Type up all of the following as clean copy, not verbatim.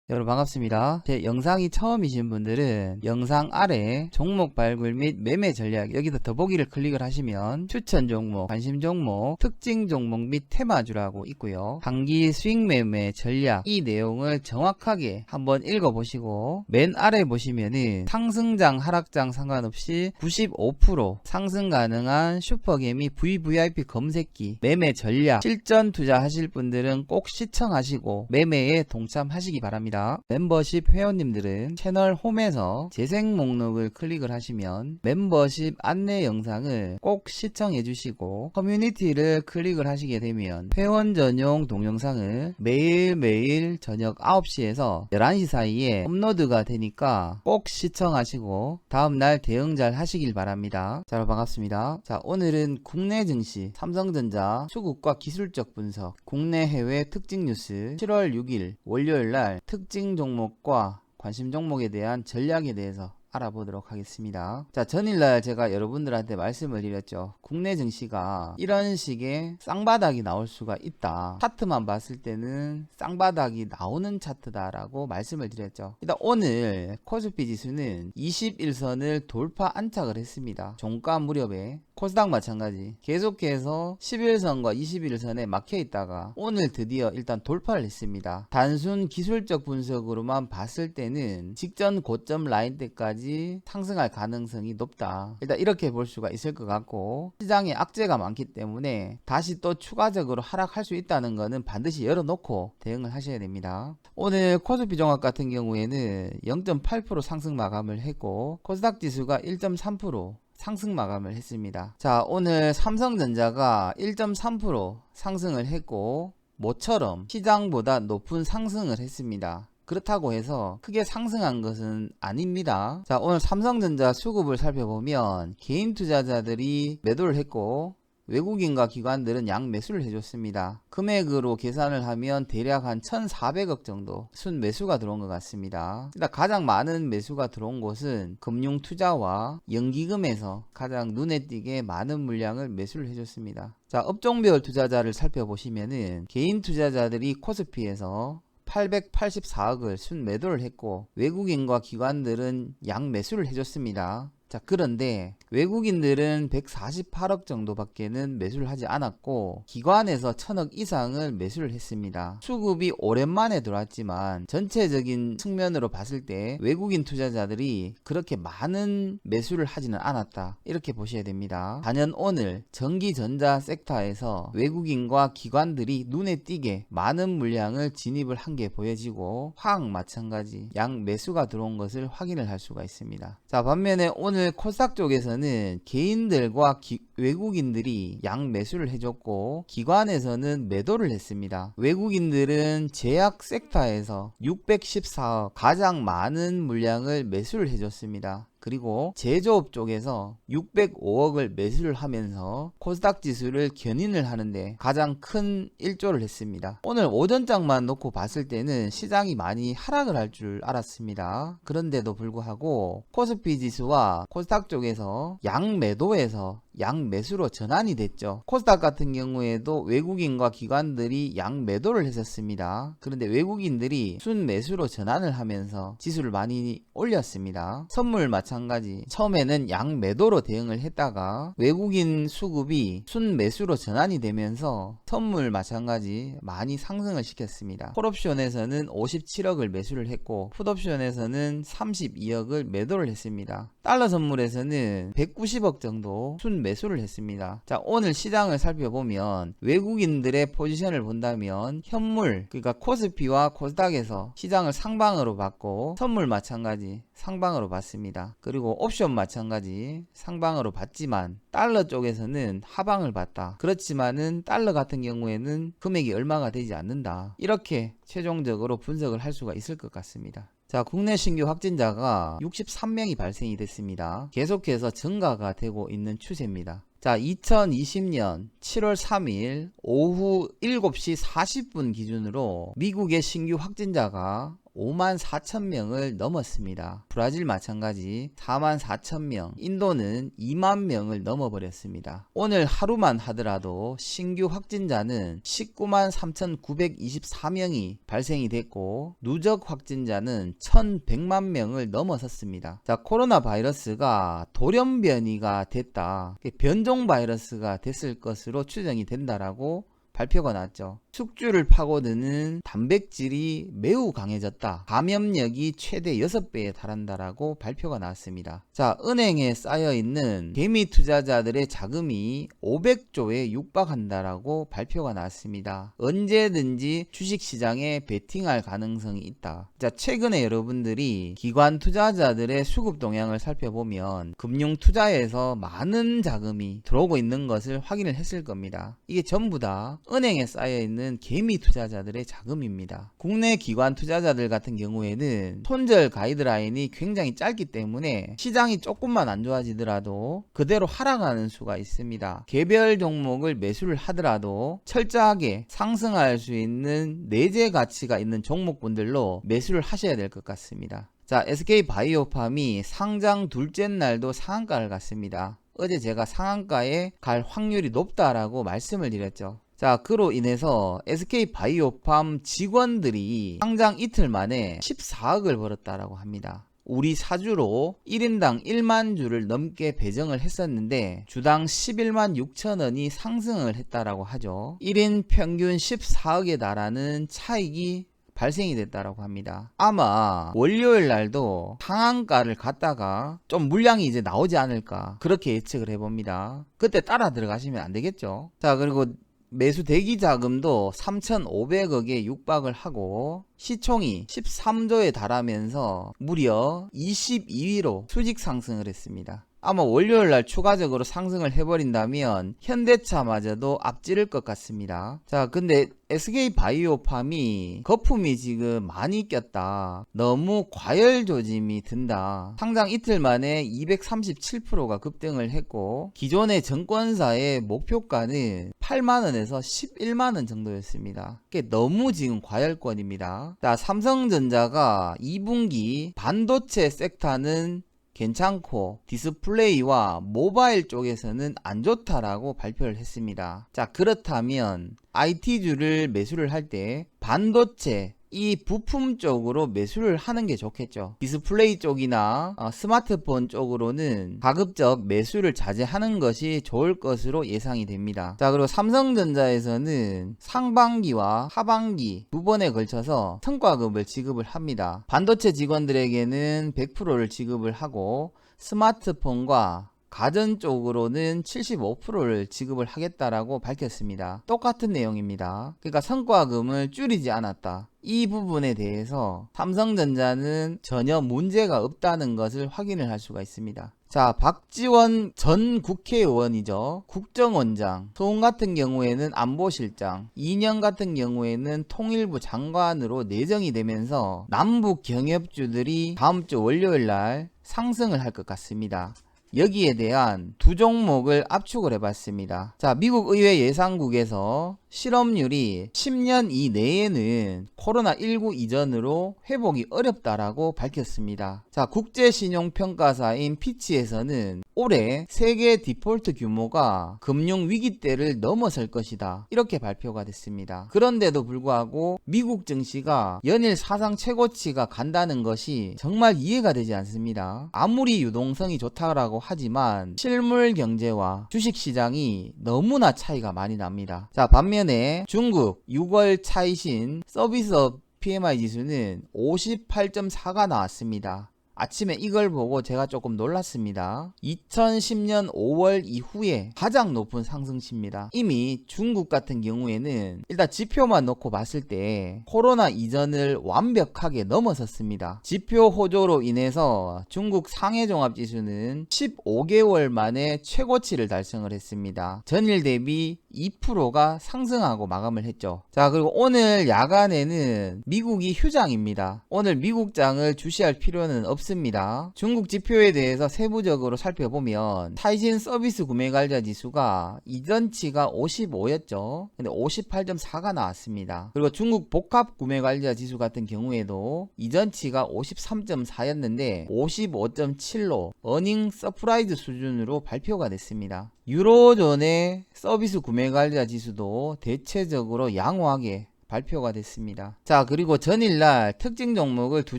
여러분 반갑습니다. 제 영상이 처음이신 분들은 영상 아래 종목 발굴 및 매매 전략 여기서 더보기를 클릭을 하시면 추천 종목, 관심 종목, 특징 종목 및 테마주라고 있고요. 단기 수익 매매 전략 이 내용을 정확하게 한번 읽어보시고 맨 아래 보시면은 상승장 하락장 상관없이 95% 상승 가능한 슈퍼개미 VVIP 검색기 매매 전략 실전 투자하실 분들은 꼭 시청하시고 매매에 동참하시기 바랍니다. 멤버십 회원님들은 채널 홈에서 재생 목록을 클릭을 하시면 멤버십 안내 영상을 꼭 시청해 주시고 커뮤니티를 클릭을 하시게 되면 회원 전용 동영상을 매일매일 저녁 9시에서 11시 사이에 업로드가 되니까 꼭 시청하시고 다음날 대응 잘 하시길 바랍니다. 자, 여러분 반갑습니다. 자, 오늘은 국내 증시 삼성전자 수급과 기술적 분석 국내 해외 특징 뉴스 7월 6일 월요일날 특징 종목과 관심 종목에 대한 전략에 대해서 알아보도록 하겠습니다. 자, 전일날 제가 여러분들한테 말씀을 드렸죠. 국내 증시가 이런 식의 쌍바닥이 나올 수가 있다. 차트만 봤을 때는 쌍바닥이 나오는 차트다라고 말씀을 드렸죠. 일단 오늘 코스피 지수는 21선을 돌파 안착을 했습니다. 종가 무렵에 코스닥 마찬가지 계속해서 11선과 21선에 막혀 있다가 오늘 드디어 일단 돌파를 했습니다. 단순 기술적 분석으로만 봤을 때는 직전 고점 라인 때까지 상승할 가능성이 높다. 일단 이렇게 볼 수가 있을 것 같고 시장에 악재가 많기 때문에 다시 또 추가적으로 하락할 수 있다는 것은 반드시 열어놓고 대응을 하셔야 됩니다. 오늘 코스피 종합 같은 경우에는 0.8% 상승 마감을 했고 코스닥 지수가 1.3% 상승 마감을 했습니다. 자, 오늘 삼성전자가 1.3% 상승을 했고 모처럼 시장보다 높은 상승을 했습니다. 그렇다고 해서 크게 상승한 것은 아닙니다. 자, 오늘 삼성전자 수급을 살펴보면 개인 투자자들이 매도를 했고 외국인과 기관들은 양 매수를 해줬습니다. 금액으로 계산을 하면 대략 한 1,400억 정도 순 매수가 들어온 것 같습니다. 일단 가장 많은 매수가 들어온 곳은 금융투자와 연기금에서 가장 눈에 띄게 많은 물량을 매수를 해줬습니다. 자, 업종별 투자자를 살펴보시면은 개인 투자자들이 코스피에서 884억을 순 매도를 했고 외국인과 기관들은 양 매수를 해줬습니다. 자, 그런데 외국인들은 148억 정도밖에는 매수를 하지 않았고 기관에서 1000억 이상을 매수를 했습니다. 수급이 오랜만에 들어왔지만 전체적인 측면으로 봤을 때 외국인 투자자들이 그렇게 많은 매수를 하지는 않았다. 이렇게 보셔야 됩니다. 단연 오늘 전기전자 섹터에서 외국인과 기관들이 눈에 띄게 많은 물량을 진입을 한 게 보여지고 화학 마찬가지 양 매수가 들어온 것을 확인을 할 수가 있습니다. 자, 반면에 오늘 코스닥 쪽에서는 개인들과 외국인들이 양 매수를 해줬고 기관에서는 매도를 했습니다. 외국인들은 제약 섹터에서 614억 가장 많은 물량을 매수를 해줬습니다. 그리고 제조업 쪽에서 605억을 매수를 하면서 코스닥 지수를 견인을 하는데 가장 큰 일조를 했습니다. 오늘 오전장만 놓고 봤을 때는 시장이 많이 하락을 할 줄 알았습니다. 그런데도 불구하고 코스피 지수와 코스닥 쪽에서 양 매도에서 양 매수로 전환이 됐죠. 코스닥 같은 경우에도 외국인과 기관들이 양 매도를 했었습니다. 그런데 외국인들이 순 매수로 전환을 하면서 지수를 많이 올렸습니다. 선물 마찬가지 처음에는 양 매도로 대응을 했다가 외국인 수급이 순 매수로 전환이 되면서 선물 마찬가지 많이 상승을 시켰습니다. 콜옵션에서는 57억을 매수를 했고 풋옵션에서는 32억을 매도를 했습니다. 달러 선물에서는 190억 정도 순 매수를 했습니다. 자, 오늘 시장을 살펴보면 외국인들의 포지션을 본다면 현물 그러니까 코스피와 코스닥에서 시장을 상방으로 봤고 선물 마찬가지 상방으로 봤습니다. 그리고 옵션 마찬가지 상방으로 봤지만 달러 쪽에서는 하방을 봤다. 그렇지만은 달러 같은 경우에는 금액이 얼마가 되지 않는다. 이렇게 최종적으로 분석을 할 수가 있을 것 같습니다. 자, 국내 신규 확진자가 63명이 발생이 됐습니다. 계속해서 증가가 되고 있는 추세입니다. 자, 2020년 7월 3일 오후 7시 40분 기준으로 미국의 신규 확진자가 54,000명을 넘었습니다. 브라질 마찬가지 44,000명, 인도는 20,000명을 넘어버렸습니다. 오늘 하루만 하더라도 신규 확진자는 193,924명이 발생이 됐고 누적 확진자는 1,100만 명을 넘어섰습니다. 자, 코로나 바이러스가 돌연변이가 됐다. 변종 바이러스가 됐을 것으로 추정이 된다라고 발표가 났죠. 숙주를 파고드는 단백질이 매우 강해졌다. 감염력이 최대 6배에 달한다라고 발표가 나왔습니다. 자, 은행에 쌓여있는 개미 투자자들의 자금이 500조에 육박한다라고 발표가 나왔습니다. 언제든지 주식시장에 베팅할 가능성이 있다. 자, 최근에 여러분들이 기관 투자자들의 수급 동향을 살펴보면 금융투자에서 많은 자금이 들어오고 있는 것을 확인을 했을 겁니다. 이게 전부 다 은행에 쌓여있는 개미 투자자들의 자금입니다. 국내 기관 투자자들 같은 경우에는 손절 가이드라인이 굉장히 짧기 때문에 시장이 조금만 안 좋아지더라도 그대로 하락하는 수가 있습니다. 개별 종목을 매수를 하더라도 철저하게 상승할 수 있는 내재 가치가 있는 종목분들로 매수를 하셔야 될 것 같습니다. 자, SK바이오팜이 상장 둘째 날도 상한가를 갔습니다. 어제 제가 상한가에 갈 확률이 높다라고 말씀을 드렸죠. 자, 그로 인해서 SK바이오팜 직원들이 상장 이틀 만에 14억을 벌었다라고 합니다. 우리 사주로 1인당 1만 주를 넘게 배정을 했었는데 주당 11만 6천 원이 상승을 했다라고 하죠. 1인 평균 14억에 달하는 차익이 발생이 됐다라고 합니다. 아마 월요일 날도 상한가를 갔다가 좀 물량이 이제 나오지 않을까 그렇게 예측을 해봅니다. 그때 따라 들어가시면 안 되겠죠. 자, 그리고 매수 대기 자금도 3,500억에 육박을 하고 시총이 13조에 달하면서 무려 22위로 수직 상승을 했습니다. 아마 월요일날 추가적으로 상승을 해버린다면 현대차마저도 앞지를 것 같습니다. 자, 근데 SK바이오팜이 거품이 지금 많이 꼈다. 너무 과열 조짐이 든다. 상장 이틀 만에 237%가 급등을 했고 기존의 증권사의 목표가는 8만원에서 11만원 정도였습니다. 그게 너무 지금 과열권입니다. 자, 삼성전자가 2분기 반도체 섹터는 괜찮고 디스플레이와 모바일 쪽에서는 안 좋다라고 발표를 했습니다. 자, 그렇다면 IT주를 매수를 할 때 반도체 이 부품 쪽으로 매수를 하는 게 좋겠죠. 디스플레이 쪽이나 스마트폰 쪽으로는 가급적 매수를 자제하는 것이 좋을 것으로 예상이 됩니다. 자, 그리고 삼성전자에서는 상반기와 하반기 두 번에 걸쳐서 성과급을 지급을 합니다. 반도체 직원들에게는 100%를 지급을 하고 스마트폰과 가전 쪽으로는 75%를 지급을 하겠다라고 밝혔습니다. 똑같은 내용입니다. 그러니까 성과금을 줄이지 않았다. 이 부분에 대해서 삼성전자는 전혀 문제가 없다는 것을 확인을 할 수가 있습니다. 자, 박지원 전 국회의원이죠. 국정원장, 소은 같은 경우에는 안보실장, 이년 같은 경우에는 통일부 장관으로 내정이 되면서 남북 경협주들이 다음 주 월요일 날 상승을 할 것 같습니다. 여기에 대한 두 종목을 압축을 해봤습니다. 자, 미국 의회 예상국에서 실업률이 10년 이내에는 코로나19 이전으로 회복이 어렵다라고 밝혔습니다. 자, 국제신용평가사인 피치에서는 올해 세계 디폴트 규모가 금융위기 때를 넘어설 것이다. 이렇게 발표가 됐습니다. 그런데도 불구하고 미국 증시가 연일 사상 최고치가 간다는 것이 정말 이해가 되지 않습니다. 아무리 유동성이 좋다라고 하지만 실물 경제와 주식시장이 너무나 차이가 많이 납니다. 자, 반면에 중국 6월 차이신 서비스업 PMI 지수는 58.4가 나왔습니다. 아침에 이걸 보고 제가 조금 놀랐습니다. 2010년 5월 이후에 가장 높은 상승치입니다. 이미 중국 같은 경우에는 일단 지표만 놓고 봤을 때 코로나 이전을 완벽하게 넘어섰습니다. 지표 호조로 인해서 중국 상해종합지수는 15개월 만에 최고치를 달성을 했습니다. 전일 대비 2%가 상승하고 마감을 했죠. 자, 그리고 오늘 야간에는 미국이 휴장입니다. 오늘 미국장을 주시할 필요는 없습니다. 없습니다. 중국 지표에 대해서 세부적으로 살펴보면 타이신 서비스 구매관리자 지수가 이전치가 55였죠. 근데 58.4가 나왔습니다. 그리고 중국 복합 구매관리자 지수 같은 경우에도 이전치가 53.4였는데 55.7로 어닝 서프라이즈 수준으로 발표가 됐습니다. 유로존의 서비스 구매관리자 지수도 대체적으로 양호하게 발표가 됐습니다. 자, 그리고 전일날 특징 종목을 두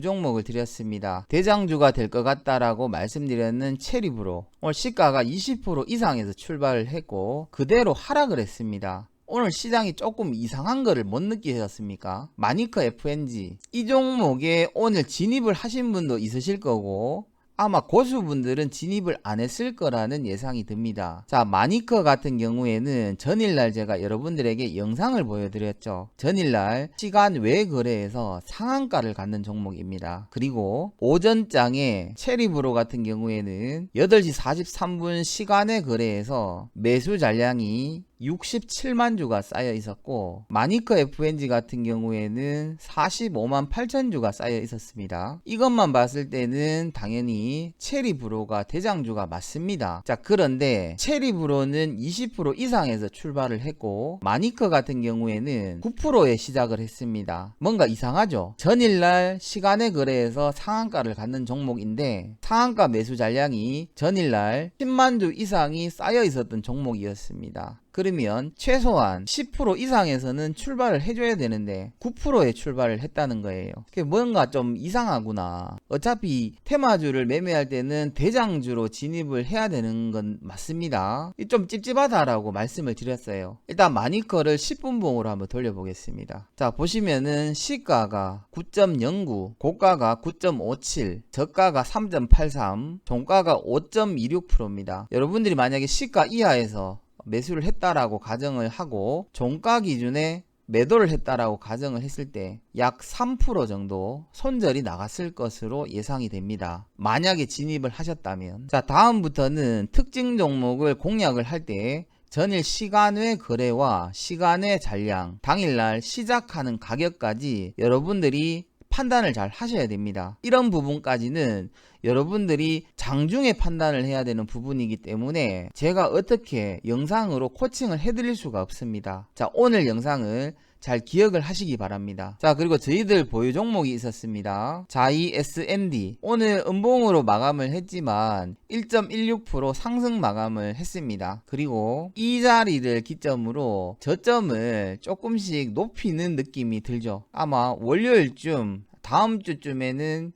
종목을 드렸습니다. 대장주가 될 것 같다라고 말씀드렸는 체리브로 오늘 시가가 20% 이상에서 출발을 했고 그대로 하락을 했습니다. 오늘 시장이 조금 이상한 거를 못 느끼셨습니까? 마니커 FNG 이 종목에 오늘 진입을 하신 분도 있으실 거고 아마 고수분들은 진입을 안 했을 거라는 예상이 듭니다. 자, 마니커 같은 경우에는 전일날 제가 여러분들에게 영상을 보여드렸죠. 전일날 시간 외 거래에서 상한가를 갖는 종목입니다. 그리고 오전장에 체리브로 같은 경우에는 8시 43분 시간의 거래에서 매수 잔량이 67만 주가 쌓여 있었고 마니커 FNG 같은 경우에는 45만 8천 주가 쌓여 있었습니다. 이것만 봤을 때는 당연히 체리브로가 대장주가 맞습니다. 자, 그런데 체리브로는 20% 이상에서 출발을 했고 마니커 같은 경우에는 9%에 시작을 했습니다. 뭔가 이상하죠? 전일날 시간의 거래에서 상한가를 갖는 종목인데 상한가 매수 잔량이 전일날 10만 주 이상이 쌓여 있었던 종목이었습니다. 그러면 최소한 10% 이상에서는 출발을 해줘야 되는데 9%에 출발을 했다는 거예요. 그게 뭔가 좀 이상하구나. 어차피 테마주를 매매할 때는 대장주로 진입을 해야 되는 건 맞습니다. 좀 찝찝하다라고 말씀을 드렸어요. 일단 마니커를 10분봉으로 한번 돌려보겠습니다. 자, 보시면은 시가가 9.09, 고가가 9.57, 저가가 3.83, 종가가 5.26%입니다. 여러분들이 만약에 시가 이하에서 매수를 했다라고 가정을 하고 종가 기준에 매도를 했다라고 가정을 했을 때 약 3% 정도 손절이 나갔을 것으로 예상이 됩니다. 만약에 진입을 하셨다면. 자, 다음부터는 특징 종목을 공략을 할 때 전일 시간외 거래와 시간외 잔량, 당일날 시작하는 가격까지 여러분들이 판단을 잘 하셔야 됩니다. 이런 부분까지는 여러분들이 장중에 판단을 해야 되는 부분이기 때문에 제가 어떻게 영상으로 코칭을 해드릴 수가 없습니다. 자, 오늘 영상을 잘 기억을 하시기 바랍니다. 자, 그리고 저희들 보유 종목이 있었습니다. 자이 SND 오늘 음봉으로 마감을 했지만 1.16% 상승 마감을 했습니다. 그리고 이 자리를 기점으로 저점을 조금씩 높이는 느낌이 들죠. 아마 월요일쯤 다음 주쯤에는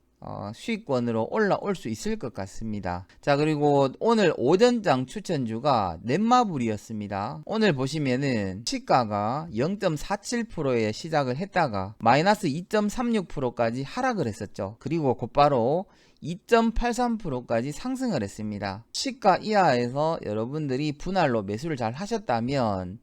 수익권으로 올라올 수 있을 것 같습니다. 자, 그리고 오늘 오전장 추천주가 넷마블이었습니다. 오늘 보시면은 시가가 0.47%에 시작을 했다가 마이너스 2.36%까지 하락을 했었죠. 그리고 곧바로 2.83%까지 상승을 했습니다. 시가 이하에서 여러분들이 분할로 매수를 잘 하셨다면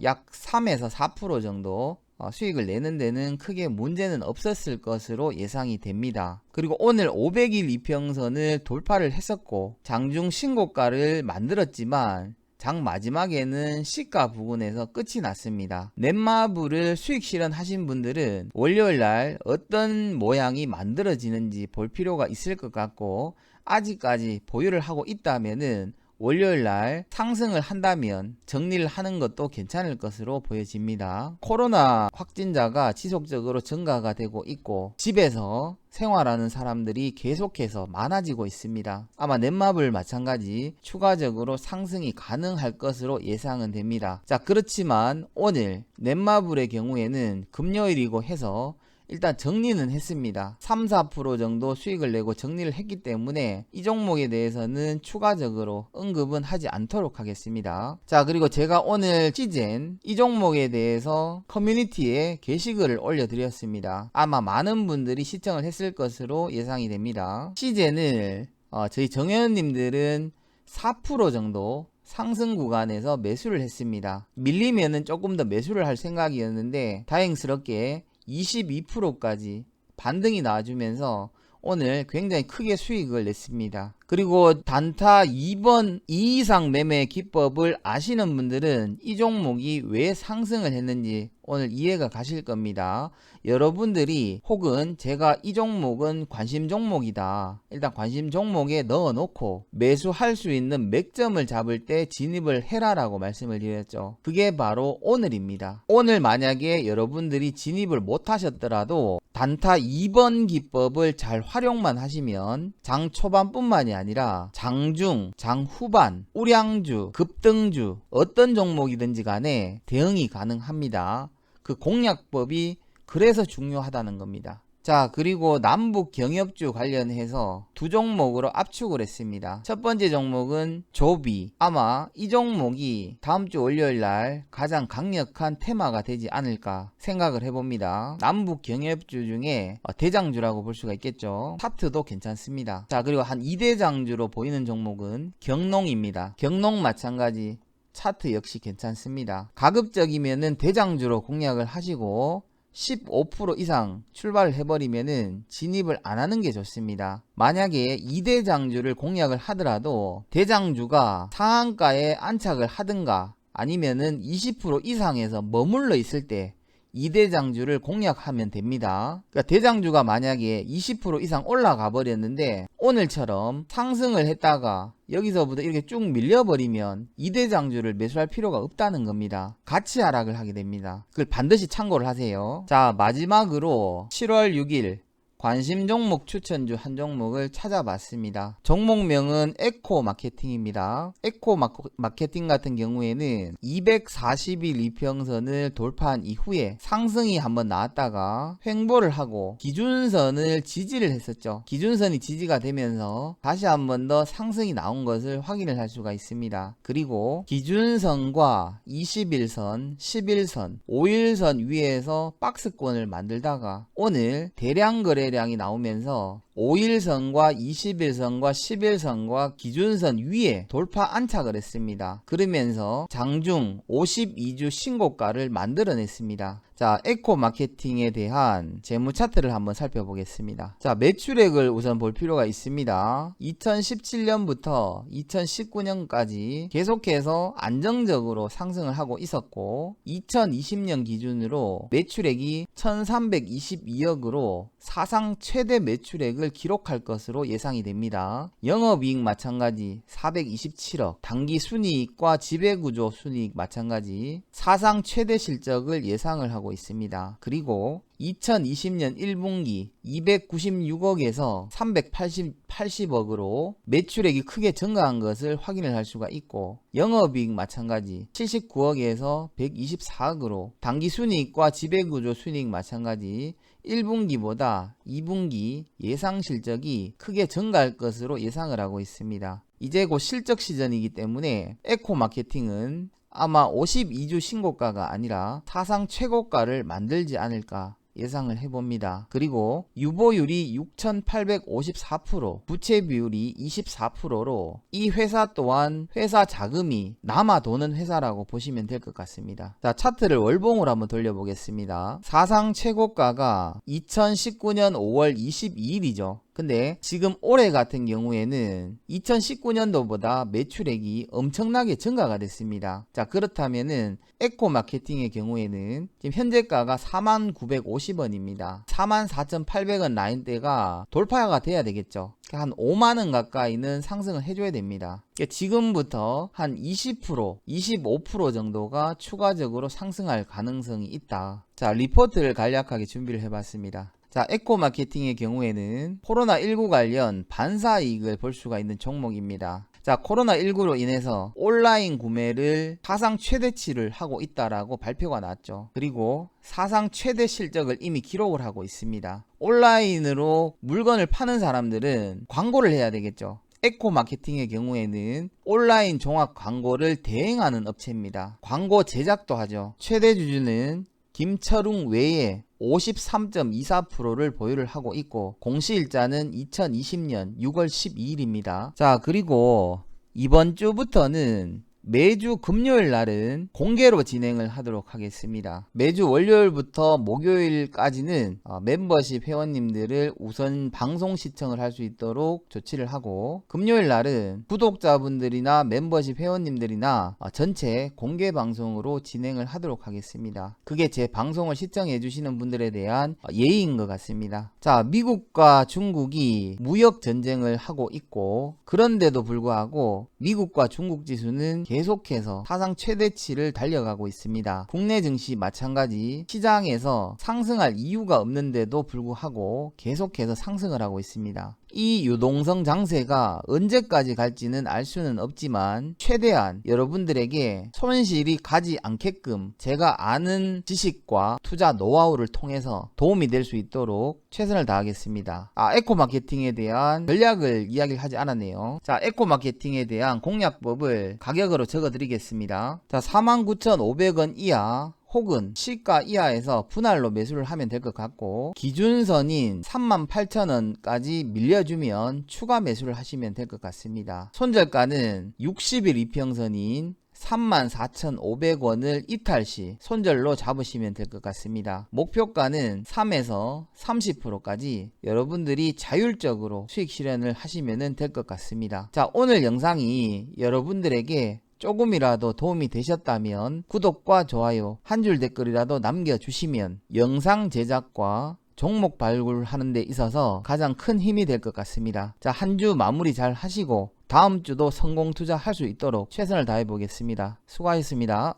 약 3에서 4% 정도 수익을 내는 데는 크게 문제는 없었을 것으로 예상이 됩니다. 그리고 오늘 500일 이평선을 돌파를 했었고 장중 신고가를 만들었지만 장 마지막에는 시가 부근에서 끝이 났습니다. 넷마블을 수익 실현하신 분들은 월요일날 어떤 모양이 만들어지는지 볼 필요가 있을 것 같고 아직까지 보유를 하고 있다면은 월요일날 상승을 한다면 정리를 하는 것도 괜찮을 것으로 보여집니다. 코로나 확진자가 지속적으로 증가가 되고 있고 집에서 생활하는 사람들이 계속해서 많아지고 있습니다. 아마 넷마블 마찬가지 추가적으로 상승이 가능할 것으로 예상은 됩니다. 자, 그렇지만 오늘 넷마블의 경우에는 금요일이고 해서 일단 정리는 했습니다. 3, 4% 정도 수익을 내고 정리를 했기 때문에 이 종목에 대해서는 추가적으로 언급은 하지 않도록 하겠습니다. 자, 그리고 제가 오늘 시젠 이 종목에 대해서 커뮤니티에 게시글을 올려드렸습니다. 아마 많은 분들이 시청을 했을 것으로 예상이 됩니다. 시젠을 저희 정회원님들은 4% 정도 상승 구간에서 매수를 했습니다. 밀리면은 조금 더 매수를 할 생각이었는데 다행스럽게 22%까지 반등이 나와주면서 오늘 굉장히 크게 수익을 냈습니다. 그리고 단타 2번 2 이상 매매 기법을 아시는 분들은 이 종목이 왜 상승을 했는지 오늘 이해가 가실 겁니다. 여러분들이 혹은 제가 이 종목은 관심 종목이다, 일단 관심 종목에 넣어 놓고 매수할 수 있는 맥점을 잡을 때 진입을 해라라고 말씀을 드렸죠. 그게 바로 오늘입니다. 오늘 만약에 여러분들이 진입을 못 하셨더라도 단타 2번 기법을 잘 활용만 하시면 장 초반뿐만이 아니라 장중, 장후반, 우량주, 급등주 어떤 종목이든지 간에 대응이 가능합니다. 그 공략법이 그래서 중요하다는 겁니다. 자, 그리고 남북 경협주 관련해서 두 종목으로 압축을 했습니다. 첫 번째 종목은 조비. 아마 이 종목이 다음주 월요일날 가장 강력한 테마가 되지 않을까 생각을 해봅니다. 남북 경협주 중에 대장주라고 볼 수가 있겠죠. 차트도 괜찮습니다. 자, 그리고 한 2대장주로 보이는 종목은 경농입니다. 경농 마찬가지 차트 역시 괜찮습니다. 가급적이면은 대장주로 공략을 하시고 15% 이상 출발을 해버리면은 진입을 안 하는 게 좋습니다. 만약에 2대장주를 공략을 하더라도 대장주가 상한가에 안착을 하든가 아니면은 20% 이상에서 머물러 있을 때 2대장주를 공략하면 됩니다. 그러니까 대장주가 만약에 20% 이상 올라가 버렸는데 오늘처럼 상승을 했다가 여기서부터 이렇게 쭉 밀려버리면 2대장주를 매수할 필요가 없다는 겁니다. 같이 하락을 하게 됩니다. 그걸 반드시 참고를 하세요. 자, 마지막으로 7월 6일 관심 종목 추천주 한 종목을 찾아봤습니다. 종목명은 에코 마케팅입니다. 에코 마케팅 같은 경우에는 240일 이평선을 돌파한 이후에 상승이 한번 나왔다가 횡보를 하고 기준선을 지지를 했었죠. 기준선이 지지가 되면서 다시 한번 더 상승이 나온 것을 확인을 할 수가 있습니다. 그리고 기준선과 21선, 11선, 5일선 위에서 박스권을 만들다가 오늘 대량 거래량이 나오면서 5일선과 21선과 11선과 기준선 위에 돌파 안착을 했습니다. 그러면서 장중 52주 신고가를 만들어냈습니다. 자, 에코 마케팅에 대한 재무 차트를 한번 살펴보겠습니다. 자, 매출액을 우선 볼 필요가 있습니다. 2017년부터 2019년까지 계속해서 안정적으로 상승을 하고 있었고 2020년 기준으로 매출액이 1322억으로 사상 최대 매출액을 기록할 것으로 예상이 됩니다. 영업이익 마찬가지 427억, 당기순이익과 지배구조 순이익 마찬가지 사상 최대 실적을 예상을 하고 있습니다. 그리고 2020년 1분기 296억에서 380억으로 매출액이 크게 증가한 것을 확인을 할 수가 있고 영업이익 마찬가지 79억에서 124억으로 당기순이익과 지배구조 순이익 마찬가지 1분기보다 2분기 예상 실적이 크게 증가할 것으로 예상을 하고 있습니다. 이제 곧 실적 시즌이기 때문에 에코 마케팅은 아마 52주 신고가가 아니라 사상 최고가를 만들지 않을까 예상을 해봅니다. 그리고 유보율이 6,854%, 부채 비율이 24%로 이 회사 또한 회사 자금이 남아 도는 회사라고 보시면 될 것 같습니다. 자, 차트를 월봉으로 한번 돌려보겠습니다. 사상 최고가가 2019년 5월 22일이죠. 근데 지금 올해 같은 경우에는 2019년도보다 매출액이 엄청나게 증가가 됐습니다. 자, 그렇다면은 에코 마케팅의 경우에는 지금 현재가가 4950원입니다. 44,800원 라인대가 돌파가 돼야 되겠죠. 한 5만원 가까이는 상승을 해줘야 됩니다. 지금부터 한 20%, 25% 정도가 추가적으로 상승할 가능성이 있다. 자, 리포트를 간략하게 준비를 해봤습니다. 자, 에코 마케팅의 경우에는 코로나19 관련 반사이익을 볼 수가 있는 종목입니다. 자, 코로나19로 인해서 온라인 구매를 사상 최대치를 하고 있다라고 발표가 났죠. 그리고 사상 최대 실적을 이미 기록을 하고 있습니다. 온라인으로 물건을 파는 사람들은 광고를 해야 되겠죠. 에코 마케팅의 경우에는 온라인 종합 광고를 대행하는 업체입니다. 광고 제작도 하죠. 최대 주주는 김철웅 외에 53.24%를 보유를 하고 있고 공시일자는 2020년 6월 12일입니다. 자, 그리고 이번 주부터는 매주 금요일 날은 공개로 진행을 하도록 하겠습니다. 매주 월요일부터 목요일까지는 멤버십 회원님들을 우선 방송 시청을 할 수 있도록 조치를 하고, 금요일 날은 구독자분들이나 멤버십 회원님들이나 전체 공개 방송으로 진행을 하도록 하겠습니다. 그게 제 방송을 시청해 주시는 분들에 대한 예의인 것 같습니다. 자, 미국과 중국이 무역 전쟁을 하고 있고, 그런데도 불구하고 미국과 중국 지수는 계속해서 사상 최대치를 달려가고 있습니다. 국내 증시 마찬가지, 시장에서 상승할 이유가 없는데도 불구하고 계속해서 상승을 하고 있습니다. 이 유동성 장세가 언제까지 갈지는 알 수는 없지만 최대한 여러분들에게 손실이 가지 않게끔 제가 아는 지식과 투자 노하우를 통해서 도움이 될 수 있도록 최선을 다하겠습니다. 에코마케팅에 대한 전략을 이야기를 하지 않았네요. 자, 에코마케팅에 대한 공략법을 가격으로 적어 드리겠습니다. 자, 49,500원 이하 혹은 시가 이하에서 분할로 매수를 하면 될 것 같고, 기준선인 38,000원까지 밀려주면 추가 매수를 하시면 될 것 같습니다. 손절가는 60일 이평선인 34,500원을 이탈시 손절로 잡으시면 될 것 같습니다. 목표가는 3에서 30%까지 여러분들이 자율적으로 수익 실현을 하시면 될 것 같습니다. 자, 오늘 영상이 여러분들에게 조금이라도 도움이 되셨다면 구독과 좋아요, 한 줄 댓글이라도 남겨주시면 영상 제작과 종목 발굴하는 데 있어서 가장 큰 힘이 될 것 같습니다. 자, 한 주 마무리 잘 하시고 다음 주도 성공 투자할 수 있도록 최선을 다해 보겠습니다. 수고하셨습니다.